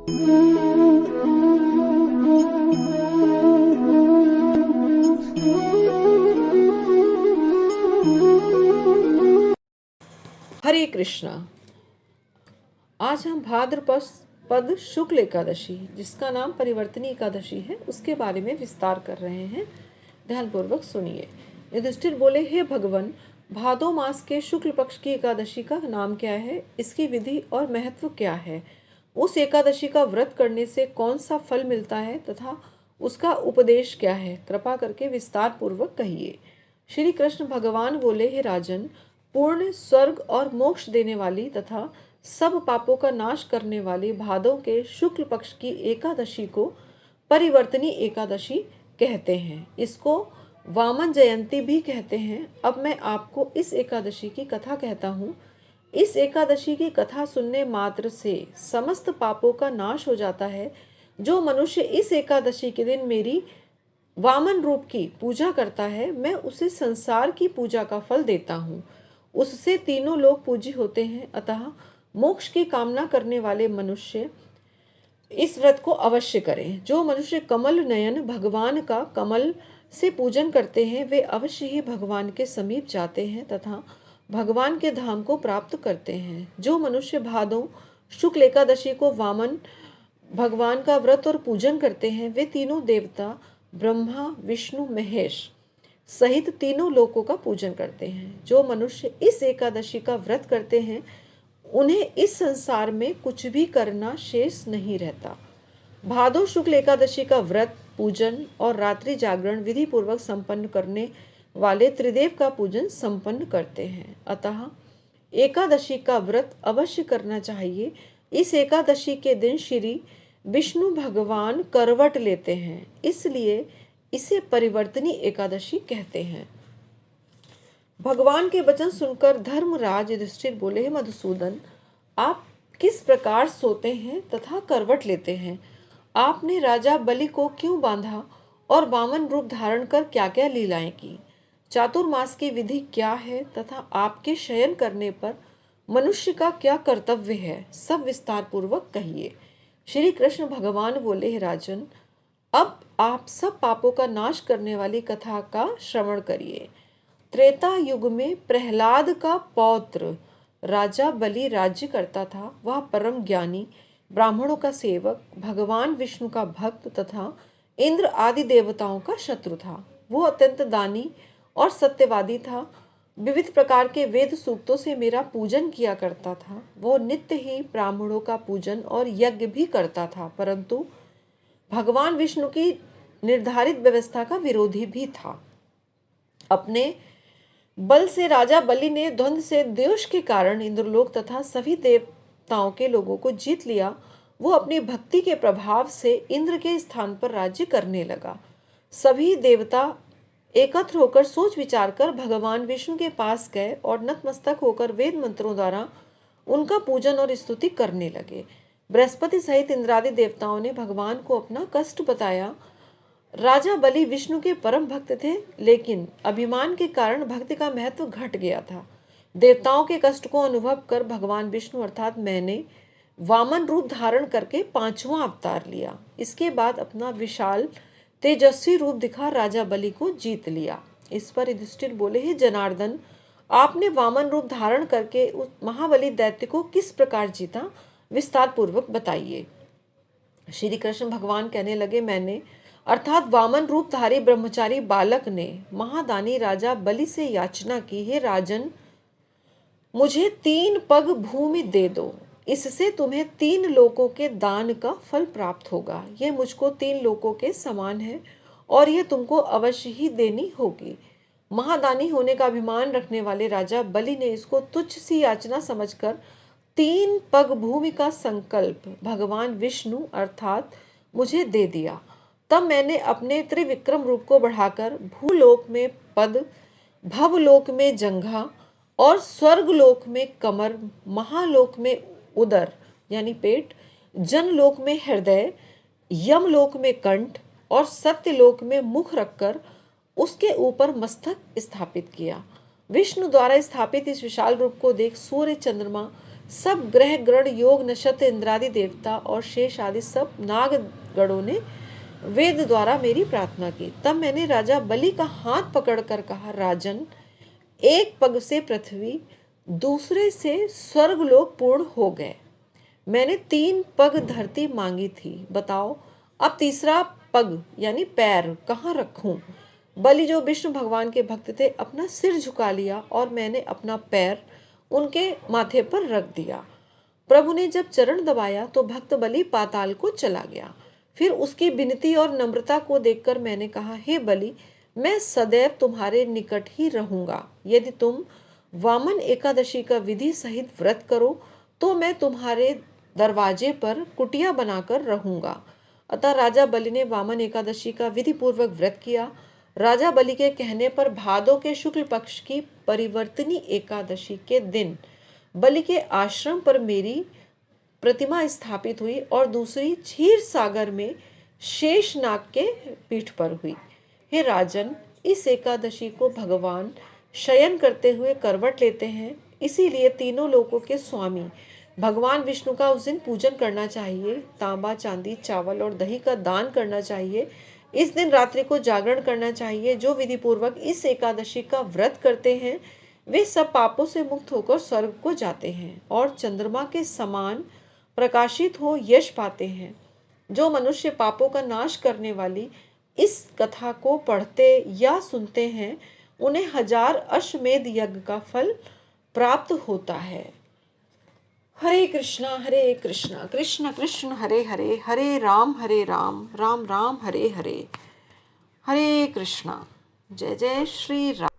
हरे कृष्णा। आज हम भाद्रपद शुक्ल एकादशी, जिसका नाम परिवर्तनी एकादशी है, उसके बारे में विस्तार कर रहे हैं। ध्यानपूर्वक सुनिए। युधिष्ठिर बोले, हे भगवान, भादो मास के शुक्ल पक्ष की एकादशी का नाम क्या है, इसकी विधि और महत्व क्या है, उस एकादशी का व्रत करने से कौन सा फल मिलता है तथा उसका उपदेश क्या है, कृपा करके विस्तार पूर्वक कहिए। श्री कृष्ण भगवान बोले, हे राजन, पूर्ण स्वर्ग और मोक्ष देने वाली तथा सब पापों का नाश करने वाली भादों के शुक्ल पक्ष की एकादशी को परिवर्तनी एकादशी कहते हैं। इसको वामन जयंती भी कहते हैं। अब मैं आपको इस एकादशी की कथा कहता हूँ। इस एकादशी की कथा सुनने मात्र से समस्त पापों का नाश हो जाता है। जो मनुष्य इस एकादशी के दिन मेरी वामन रूप की पूजा करता है, मैं उसे संसार की पूजा का फल देता हूँ। उससे तीनों लोग पूजी होते हैं। अतः मोक्ष की कामना करने वाले मनुष्य इस व्रत को अवश्य करें। जो मनुष्य कमल नयन भगवान का कमल से पूजन करते हैं, वे अवश्य ही भगवान के समीप जाते हैं तथा भगवान के धाम को प्राप्त करते हैं। जो मनुष्य भादों शुक्ल एकादशी को वामन भगवान का व्रत और पूजन करते हैं, वे तीनों देवता ब्रह्मा विष्णु महेश सहित तीनों लोकों का पूजन करते हैं। जो मनुष्य इस एकादशी का व्रत करते हैं, उन्हें इस संसार में कुछ भी करना शेष नहीं रहता। भादो शुक्ल एकादशी का व्रत पूजन और रात्रि जागरण विधि पूर्वक संपन्न करने वाले त्रिदेव का पूजन संपन्न करते हैं। अतः एकादशी का व्रत अवश्य करना चाहिए। इस एकादशी के दिन श्री विष्णु भगवान करवट लेते हैं, इसलिए इसे परिवर्तनी एकादशी कहते हैं। भगवान के वचन सुनकर धर्मराज युधिष्ठिर बोले, हे मधुसूदन, आप किस प्रकार सोते हैं तथा करवट लेते हैं? आपने राजा बलि को क्यों बांधा और वामन रूप धारण कर क्या क्या लीलाएं की? चातुर्मास की विधि क्या है तथा आपके शयन करने पर मनुष्य का क्या कर्तव्य है, सब विस्तार पूर्वक कहिए। श्री कृष्ण भगवान बोले, हे राजन, अब आप सब पापों का नाश करने वाली कथा का श्रवण करिए। त्रेता युग में प्रहलाद का पौत्र राजा बलि राज्य करता था। वह परम ज्ञानी, ब्राह्मणों का सेवक, भगवान विष्णु का भक्त तथा इंद्र आदि देवताओं का शत्रु था। वो अत्यंत दानी और सत्यवादी था। विविध प्रकार के वेद सूक्तों से मेरा पूजन किया करता था। वो नित्य ही ब्राह्मणों का पूजन और यज्ञ भी करता था, परंतु भगवान विष्णु की निर्धारित व्यवस्था का विरोधी भी था। अपने बल से राजा बलि ने द्वंद्व से द्वेष के कारण इंद्रलोक तथा सभी देवताओं के लोगों को जीत लिया। वो अपनी भक्ति के प्रभाव से इंद्र के स्थान पर राज्य करने लगा। सभी देवता एकत्र होकर सोच विचार कर भगवान विष्णु के पास गए और नतमस्तक होकर वेद मंत्रों द्वारा उनका पूजन और स्तुति करने लगे। बृहस्पति सहित इंद्रादि देवताओं ने भगवान को अपना कष्ट बताया। राजा बलि विष्णु के परम भक्त थे, लेकिन अभिमान के कारण भक्ति का महत्व घट गया था। देवताओं के कष्ट को अनुभव कर भगवान विष्णु अर्थात मैंने वामन रूप धारण करके पांचवा अवतार लिया। इसके बाद अपना विशाल तेजस्वी रूप दिखा राजा बलि को जीत लिया। इस पर युधिष्ठिर बोले, हे जनार्दन, आपने वामन रूप धारण करके उस महाबली दैत्य को किस प्रकार जीता, विस्तार पूर्वक बताइए। श्री कृष्ण भगवान कहने लगे, मैंने अर्थात वामन रूपधारी ब्रह्मचारी बालक ने महादानी राजा बलि से याचना की, हे राजन, मुझे 3 पग भूमि दे दो, इससे तुम्हें 3 लोकों के दान का फल प्राप्त होगा। यह मुझको 3 लोकों के समान है और यह तुमको अवश्य ही देनी होगी। महादानी होने का अभिमान रखने वाले राजा बलि ने इसको तुच्छ सी याचना समझकर 3 पग भूमि का संकल्प भगवान विष्णु अर्थात मुझे दे दिया। तब मैंने अपने त्रिविक्रम रूप को बढ़ाकर भूलोक में पद, भवलोक में जंघा और स्वर्गलोक में कमर, महालोक में उदर यानी पेट, जनलोक में हृदय, यमलोक में कंठ और सत्यलोक में मुख रखकर उसके ऊपर मस्तक स्थापित किया। विष्णु द्वारा स्थापित इस विशाल रूप को देख सूर्य, चंद्रमा, सब ग्रह गण योग नक्षत्र इंद्रादि देवता और शेष आदि सब नागगणों ने वेद द्वारा मेरी प्रार्थना की। तब मैंने राजा बलि का हाथ पकड़कर कहा, राजन, एक पग से पृथ्वी, दूसरे से स्वर्गलोक पूर्ण हो गए। मैंने 3 पग धरती मांगी थी, बताओ अब तीसरा पग यानी पैर कहाँ रखूं? बलि जो विष्णु भगवान के भक्त थे, अपना सिर झुका लिया और मैंने अपना पैर उनके माथे पर रख दिया। प्रभु ने जब चरण दबाया तो भक्त बलि पाताल को चला गया। फिर उसकी विनती और नम्रता को देखकर मैंने कहा, हे बलि, मैं सदैव तुम्हारे निकट ही रहूंगा। यदि तुम वामन एकादशी का विधि सहित व्रत करो तो मैं तुम्हारे दरवाजे पर कुटिया बनाकर रहूंगा। अतः राजा बलि ने वामन एकादशी का विधि पूर्वक व्रत किया। राजा बलि के कहने पर भादों के शुक्ल पक्ष की परिवर्तनी एकादशी के दिन बलि के आश्रम पर मेरी प्रतिमा स्थापित हुई और दूसरी क्षीर सागर में शेषनाग के पीठ पर हुई। हे राजन, इस एकादशी को भगवान शयन करते हुए करवट लेते हैं, इसीलिए तीनों लोकों के स्वामी भगवान विष्णु का उस दिन पूजन करना चाहिए। तांबा, चांदी, चावल और दही का दान करना चाहिए। इस दिन रात्रि को जागरण करना चाहिए। जो विधि पूर्वक इस एकादशी का व्रत करते हैं वे सब पापों से मुक्त होकर स्वर्ग को जाते हैं और चंद्रमा के समान प्रकाशित हो यश पाते हैं। जो मनुष्य पापों का नाश करने वाली इस कथा को पढ़ते या सुनते हैं उन्हें 1000 अश्वमेध यज्ञ का फल प्राप्त होता है। हरे कृष्णा कृष्ण कृष्ण हरे हरे, हरे राम राम राम हरे हरे। हरे कृष्णा। जय जय श्री राम।